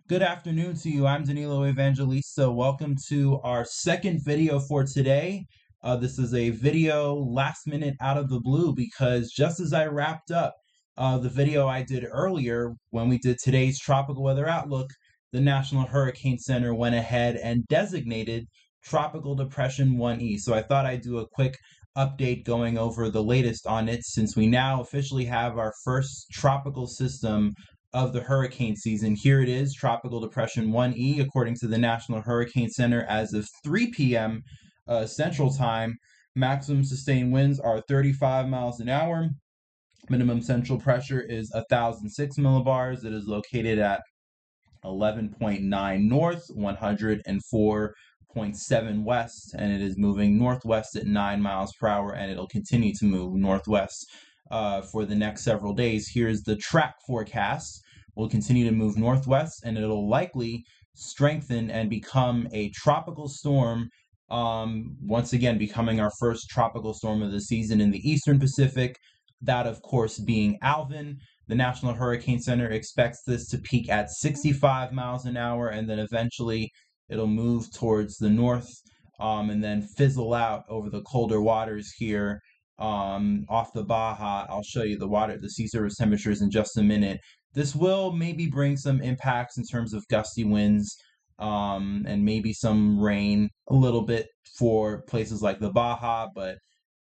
Good afternoon to you. I'm Danilo Evangelista. Welcome to our second video for today. This is a video last minute out of the blue because just as I wrapped up the video I did earlier when we did today's tropical weather outlook, the National Hurricane Center went ahead and designated Tropical Depression 1E. So I thought I'd do a quick update going over the latest on it since we now officially have our first tropical system of the hurricane season. Here it is, Tropical Depression 1E, according to the National Hurricane Center as of 3 p.m. Central Time. Maximum sustained winds are 35 miles an hour. Minimum central pressure is 1,006 millibars. It is located at 11.9 north, 104.7 west, and it is moving northwest at 9 miles per hour, and it'll continue to move northwest for the next several days. Here's the track forecast. Will continue to move northwest, and it'll likely strengthen and become a tropical storm, once again becoming our first tropical storm of the season in the eastern Pacific, that of course being Alvin. The National Hurricane Center expects this to peak at 65 miles an hour, and then eventually it'll move towards the north, and then fizzle out over the colder waters here off the Baja. I'll show you the sea surface temperatures in just a minute. This will maybe bring some impacts in terms of gusty winds, and maybe some rain a little bit for places like the Baja, but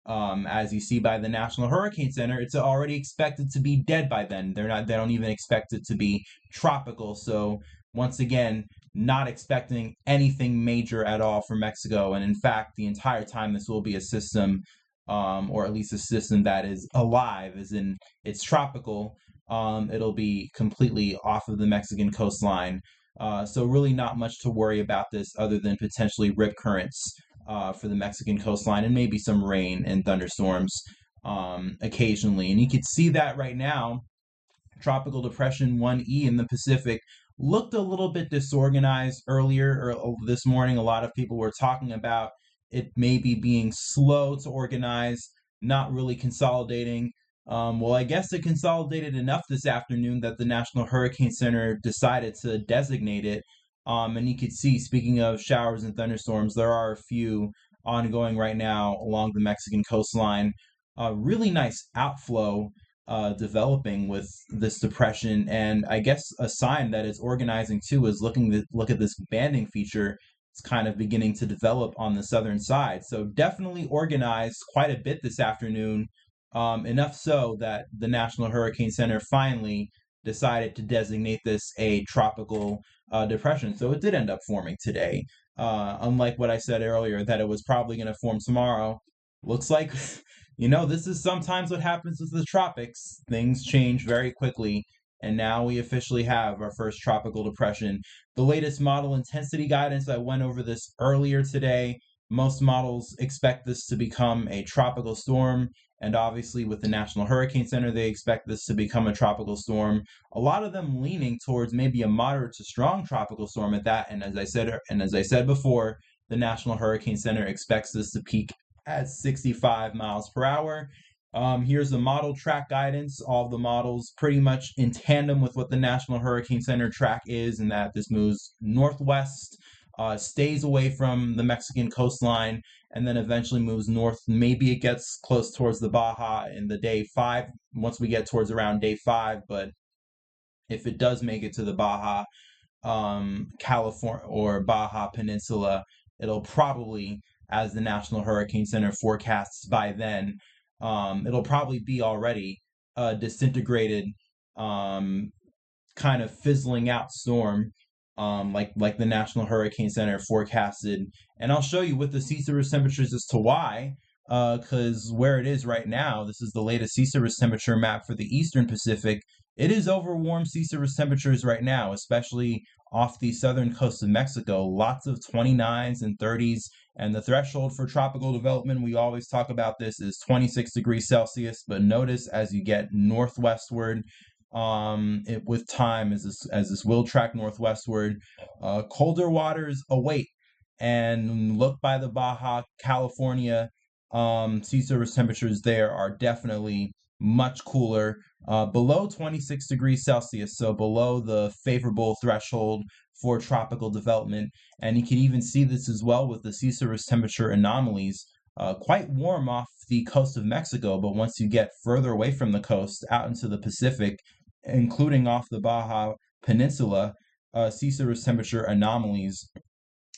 as you see by the National Hurricane Center, it's already expected to be dead by then. They don't even expect it to be tropical. So once again, not expecting anything major at all for Mexico. And in fact, the entire time this will be a system, or at least a system that is alive, as in it's tropical. It'll be completely off of the Mexican coastline. So really not much to worry about this other than potentially rip currents for the Mexican coastline and maybe some rain and thunderstorms occasionally. And you can see that right now, Tropical Depression 1E in the Pacific looked a little bit disorganized earlier or this morning. A lot of people were talking about it maybe being slow to organize, not really consolidating. Well, I guess it consolidated enough this afternoon that the National Hurricane Center decided to designate it. And you could see, speaking of showers and thunderstorms, there are a few ongoing right now along the Mexican coastline. Really nice outflow developing with this depression, and I guess a sign that it's organizing too is look at this banding feature. It's kind of beginning to develop on the southern side. So definitely organized quite a bit this afternoon, enough so that the National Hurricane Center finally decided to designate this a tropical depression. So it did end up forming today. Unlike what I said earlier, that it was probably going to form tomorrow. Looks like, this is sometimes what happens with the tropics. Things change very quickly, and now we officially have our first tropical depression. The latest model intensity guidance, I went over this earlier today. Most models expect this to become a tropical storm, and obviously with the National Hurricane Center, they expect this to become a tropical storm. A lot of them leaning towards maybe a moderate to strong tropical storm at that. And as I said before, the National Hurricane Center expects this to peak at 65 miles per hour. Here's the model track guidance. All of the models pretty much in tandem with what the National Hurricane Center track is, and that this moves northwest, stays away from the Mexican coastline, and then eventually moves north. Maybe it gets close towards the Baja in the day 5, once we get towards around day 5, but if it does make it to the Baja, California or Baja Peninsula, it'll probably, as the National Hurricane Center forecasts by then, it'll probably be already a disintegrated, kind of fizzling out storm, like the National Hurricane Center forecasted. And I'll show you with the sea surface temperatures as to why. Because where it is right now, this is the latest sea surface temperature map for the eastern Pacific. It is over warm sea surface temperatures right now, especially off the southern coast of Mexico. Lots of 29s and 30s, and the threshold for tropical development, we always talk about this, is 26 degrees Celsius. But notice as you get northwestward, with time, as this will track northwestward, colder waters await. And look by the Baja California, sea surface temperatures there are definitely much cooler. below 26 degrees Celsius, so below the favorable threshold for tropical development. And you can even see this as well with the sea surface temperature anomalies. Quite warm off the coast of Mexico, but once you get further away from the coast out into the Pacific, including off the Baja Peninsula, sea surface temperature anomalies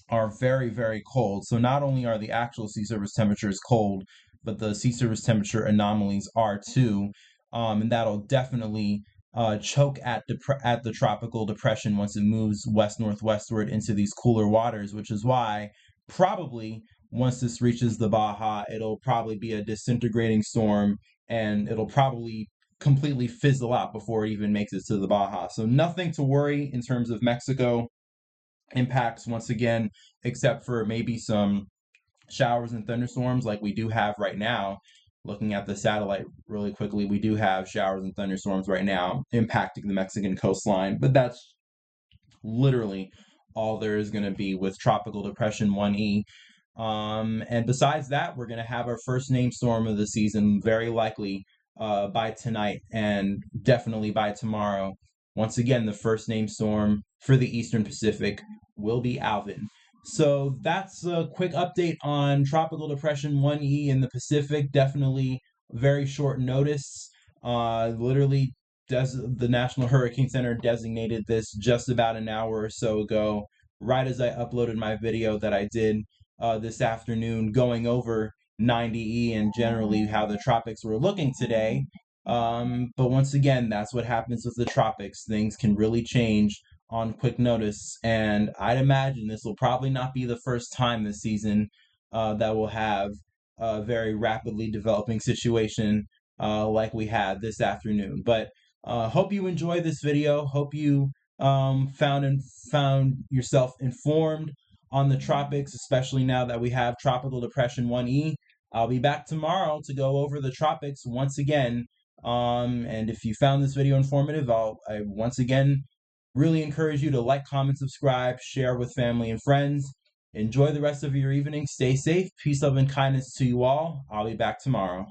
are very, very cold. So not only are the actual sea surface temperatures cold, but the sea surface temperature anomalies are too. And that'll definitely choke at the tropical depression once it moves west-northwestward into these cooler waters, which is why probably once this reaches the Baja, it'll probably be a disintegrating storm and it'll probably completely fizzle out before it even makes it to the Baja. So nothing to worry in terms of Mexico impacts once again, except for maybe some showers and thunderstorms like we do have right now. Looking at the satellite really quickly, we do have showers and thunderstorms right now impacting the Mexican coastline, but that's literally all there is going to be with Tropical Depression 1E. And besides that, we're going to have our first named storm of the season, very likely by tonight and definitely by tomorrow. Once again, the first named storm for the Eastern Pacific will be Alvin. So that's a quick update on Tropical Depression 1E in the Pacific. Definitely very short notice. Literally, the National Hurricane Center designated this just about an hour or so ago, right as I uploaded my video that I did this afternoon going over 90E and generally how the tropics were looking today. But once again, that's what happens with the tropics. Things can really change on quick notice, and I'd imagine this will probably not be the first time this season that we'll have a very rapidly developing situation like we had this afternoon. But hope you enjoyed this video. Hope you found yourself informed on the tropics, especially now that we have Tropical Depression 1E. I'll be back tomorrow to go over the tropics once again. And if you found this video informative, I once again really encourage you to like, comment, subscribe, share with family and friends. Enjoy the rest of your evening. Stay safe. Peace, love, and kindness to you all. I'll be back tomorrow.